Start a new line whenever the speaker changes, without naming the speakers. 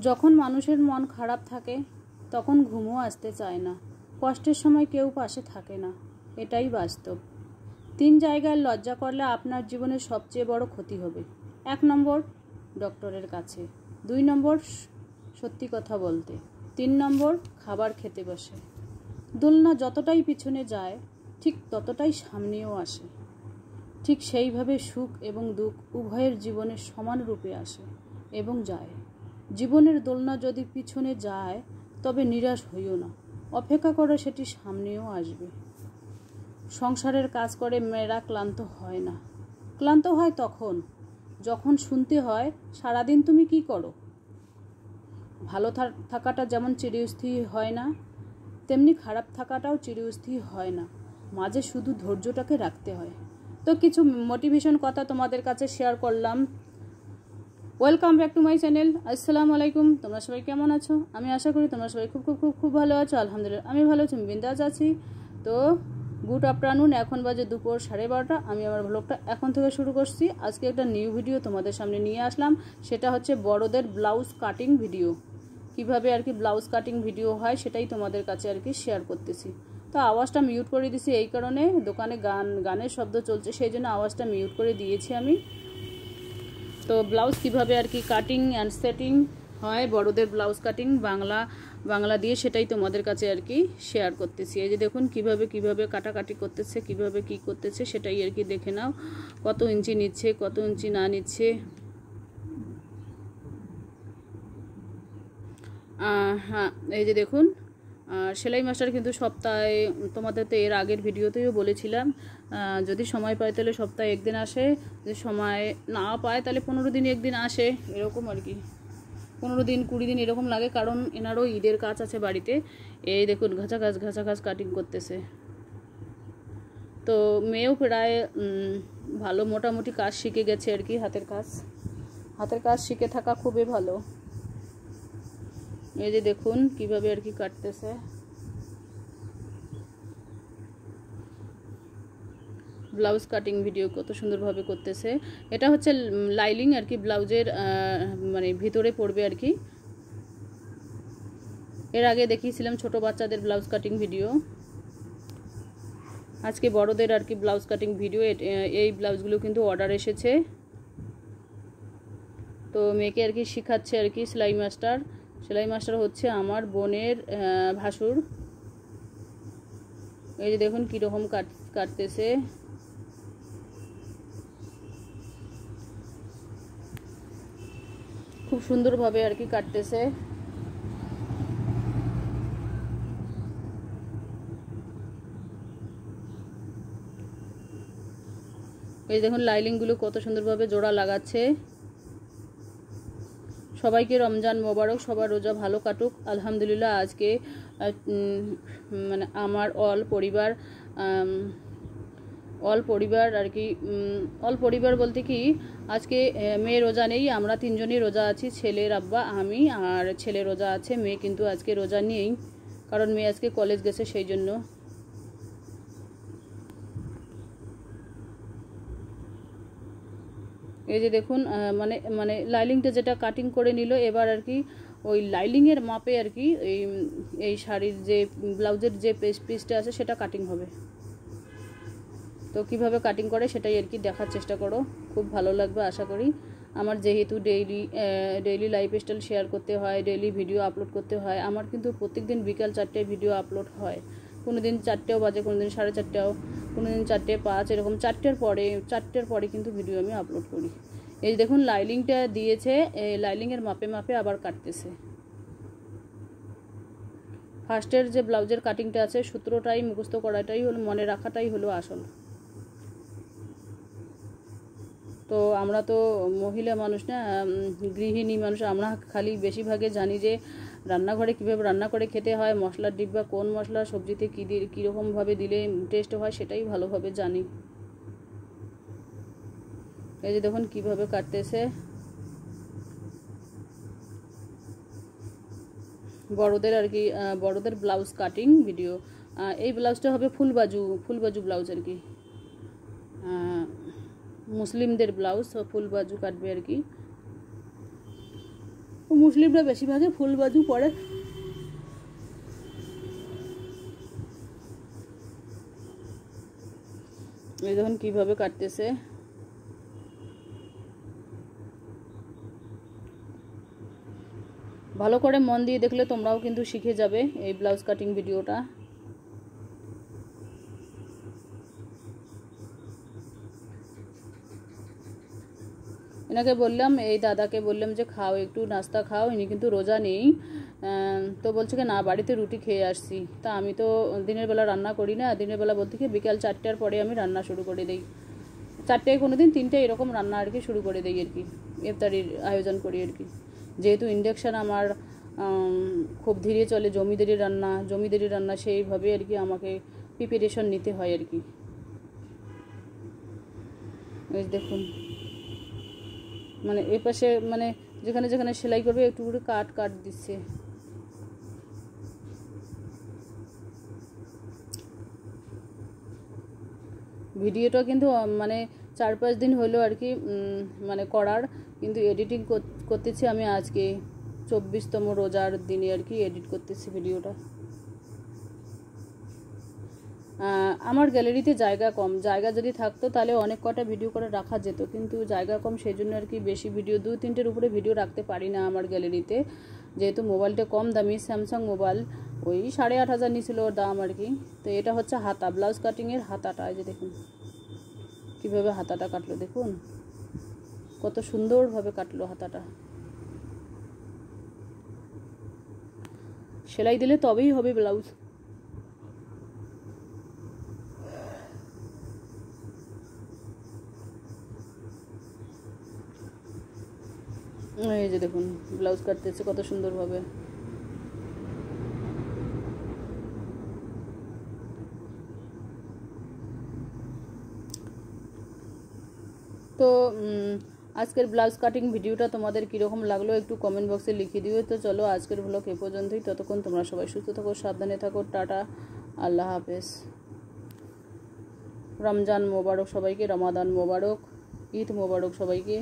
যখন মানুষের মন খারাপ থাকে তখন ঘুমও আসতে চায় না, কষ্টের সময় কেউ পাশে থাকে না, এটাই বাস্তব। 3 জায়গায় লজ্জা করলে আপনার জীবনের সবচেয়ে বড় ক্ষতি হবে। 1 নম্বর, ডক্টরের কাছে। 2 নম্বর, সত্যি কথা বলতে। 3 নম্বর, খাবার খেতে বসে। দোলনা যতটাই পিছনে যায় ঠিক ততটাই সামনেও আসে। ঠিক সেইভাবে সুখ এবং দুঃখ উভয়ের জীবনে সমান রূপে আসে এবং যায়। জীবনের দোলনা যদি পিছনে যায় তবে নিরাশ হইও না, অপেক্ষা করো, সেটি সামনেও আসবে। সংসারের কাজ করে মেয়েরা ক্লান্ত হয় না। ক্লান্ত হয় তখন যখন শুনতে হয় সারাদিন তুমি কি করো। ভালো থাকাটা যেমন চিরস্থির হয় না, তেমনি খারাপ থাকাটাও চিরস্থির হয় না, মাঝে শুধু ধৈর্যটাকে রাখতে হয়। তো কিছু মোটিভেশন কথা তোমাদের কাছে শেয়ার করলাম। Welcome back to my channel. আসসালামু আলাইকুম। তোমরা সবাই কেমন আছো? আমি আশা করি তোমরা সবাই খুব খুব খুব খুব ভালো আছো। আলহামদুলিল্লাহ আমি ভালো আছি, বিন্দাস আছি। তো গুড আফটারনুন, এখন বাজে দুপুর 12:30। আমি আমার ব্লগটা এখন থেকে শুরু করছি। আজকে একটা নিউ ভিডিও তোমাদের সামনে নিয়ে আসলাম, সেটা হচ্ছে বড়দের ব্লাউজ কাটিং ভিডিও। কিভাবে আর কি ব্লাউজ কাটিং ভিডিও হয় সেটাই তোমাদের কাছে আর কি শেয়ার করতেছি। তো আওয়াজটা মিউট করে দিছি এই কারণে, দোকানে গানের শব্দ চলছে, সেই জন্য আওয়াজটা মিউট করে দিয়েছি আমি। তো ব্লাউজ কিভাবে আর কি কাটিং অ্যান্ড সেটিং হয়, বড়দের ব্লাউজ কাটিং বাংলা দিয়ে, সেটাই তোমাদের কাছে আর কি শেয়ার করতেছি। এই যে দেখুন কিভাবে কাটাকাটি করতেছে, কিভাবে কি করতেছে সেটাই আর কি দেখে নাও। কত ইঞ্চি নিচ্ছে, কত ইঞ্চি না নিচ্ছে। হ্যাঁ, এই যে দেখুন সেলাই মাস্টার কিন্তু সপ্তাহে, তোমাদের তো এর আগের ভিডিওতেও বলেছিলাম, যদি সময় পায় তাহলে সপ্তাহে 1 দিন আসে, যদি সময় না পায় তাহলে 15 দিন 1 দিন আসে, এরকম আর কি। 15 দিন 20 দিন এরকম লাগে, কারণ এনারও ঈদের কাজ আছে বাড়িতে। এই দেখুন ঘাঁচা কাটিং করতেছে। তো মেয়েও প্রায় ভালো মোটামুটি কাজ শিখে গেছে আর কি। হাতের কাজ শিখে থাকা খুবই ভালো। এই যে দেখুন কিভাবে আর কি কাটতেছে। ব্লাউজ কাটিং ভিডিও কত সুন্দরভাবে করতেছে। এটা হচ্ছে লাইলিং আর কি, ব্লাউজের মানে ভিতরে পড়বে আর কি। এর আগে দেখিয়েছিলাম ছোট বাচ্চাদের ব্লাউজ কাটিং ভিডিও, আজকে বড়দের আর কি ব্লাউজ কাটিং ভিডিও। এই ব্লাউজগুলো কিন্তু অর্ডার এসেছে। তো মেয়েকে আর কি শেখাচ্ছে আর কি সেলাই মাস্টার হচ্ছে আমার বোনের ভাসুর। এই যে দেখুন কীরকম কাটতেছে। খুব সুন্দরভাবে আর কি কাটতেছে। এই দেখুন লাইলিংগুলো কত সুন্দরভাবে জোড়া লাগাচ্ছে। সবাইকে রমজান মোবারক, সবার রোজা ভালো কাটুক। আলহামদুলিল্লাহ আজকে মানে আমার অল পরিবার আর কি, অল পরিবার বলতে কি, আজকে মেয়ে রোজা নেই, আমরা 3 জনই রোজা আছি, ছেলের আব্বা, আমি আর ছেলে রোজা আছে। মেয়ে কিন্তু আজকে রোজা নেই, কারণ মেয়ে আজকে কলেজ গেছে সেই জন্য। এই যে দেখুন মানে লাইলিংটা যেটা কাটিং করে নিল, এবার আর কি ওই লাইলিংয়ের মাপে আর কি এই শাড়ির যে ব্লাউজের যে পিসটা আছে সেটা কাটিং হবে। তো কিভাবে কাটিং করে সেটাই আর কি দেখার চেষ্টা করো, খুব ভালো লাগবে আশা করি। আমার যেহেতু ডেইলি লাইফস্টাইল শেয়ার করতে হয়, ডেইলি ভিডিও আপলোড করতে হয়, আমার কিন্তু প্রত্যেকদিন বিকাল 4টায় ভিডিও আপলোড হয়। কোনো দিন 4টেও বাজে, কোনো দিন 4:30, কোনো দিন 4:05, এরকম 4টের পরে কিন্তু ভিডিও আমি আপলোড করি। এই দেখুন লাইলিংটা দিয়েছে, লাইলিংয়ের মাপে আবার কাটতেছে। ফার্স্টের যে ব্লাউজের কাটিংটা আছে, সূত্রটাই মুখস্থ করাটাই হলো, মনে রাখাটাই হলো আসল। তো আমরা তো মহিলা মানুষ না, গৃহিণী মানুষ, আমরা খালি বেশিরভাগে জানি যে রান্নাঘরে কীভাবে রান্না করে খেতে হয়, মশলার ডিব্বা কোন মশলা সবজিতে কীরকমভাবে দিলে টেস্ট হয় সেটাই ভালোভাবে জানি। এই যে দেখুন কীভাবে কাটতেছে। বড়দের আর কি বড়দের ব্লাউজ কাটিং ভিডিও। এই ব্লাউজটা হবে ফুল বাজু ব্লাউজ আর কি, মুসলিমদের ব্লাউজ ফুল বাজু কাটবে আর কি। মুসলিমরা বেশিরভাগই ফুল বাজু পরে। এই দেখুন কীভাবে কাটতেছে। ভালো করে মন দিয়ে দেখলে তোমরাও কিন্তু শিখে যাবে এই ব্লাউজ কাটিং ভিডিওটা। এনাকে বললাম, এই দাদাকে বললাম যে খাও, একটু নাস্তা খাও, ইনি কিন্তু রোজা নেই। তো বলছে কি না বাড়িতে রুটি খেয়ে আসছি। তা আমি তো দিনের বেলা রান্না করি না, দিনের বেলা বলতে কি বিকাল 4টার পরে আমি রান্না শুরু করে দিই। 4টায় কোনো দিন 3টায় এরকম রান্না আর কি শুরু করে দিই আর কি, ইফতারির আয়োজন করি আর কি। যেহেতু ইন্ডাকশান আমার খুব ধীরে চলে, জমিদারি রান্না সেইভাবে আর কি আমাকে প্রিপারেশন নিতে হয় আর কি। এই দেখুন মানে এ পাশে মানে যেখানে যেখানে সেলাই করবে একটু করে কাট দিচ্ছে। ভিডিওটা কিন্তু মানে 4-5 দিন হলো আর কি মানে করার, কিন্তু এডিটিং করতেছি আমি আজকে 24তম রোজার দিনে আর কি এডিট করতেছি ভিডিওটা। আমার গ্যালারিতে জায়গা কম, জায়গা যদি থাকতো তাহলে অনেক কটা ভিডিও করে রাখা যেত, কিন্তু জায়গা কম, সেই জন্য আর কি বেশি ভিডিও 2-3টের উপরে ভিডিও রাখতে পারি না আমার গ্যালারিতে। যেহেতু মোবাইলটা কম দামি স্যামসাং মোবাইল, ওই 8,500 নিয়েছিল ওর দাম আর কি। তো এটা হচ্ছে হাতা, ব্লাউজ কাটিংয়ের হাতাটা। এই যে দেখুন কীভাবে হাতাটা কাটলো, দেখুন কত সুন্দরভাবে কাটলো হাতাটা। সেলাই দিলে তবেই হবে ব্লাউজ। এই যে দেখুন ব্লাউজ কাটতেছে কত সুন্দরভাবে। তো আজকের ব্লাউজ কাটিং ভিডিওটা তোমাদের কীরকম লাগলো একটু কমেন্ট বক্সে লিখে দিও। তো চলো আজকের ব্লগ এ পর্যন্তই, ততক্ষণ তোমরা সবাই সুস্থ থাকো, সাবধানে থাকো, টাটা, আল্লাহ হাফেজ। রমজান মোবারক সবাইকে, রমাদান মোবারক, ঈদ মোবারক সবাইকে।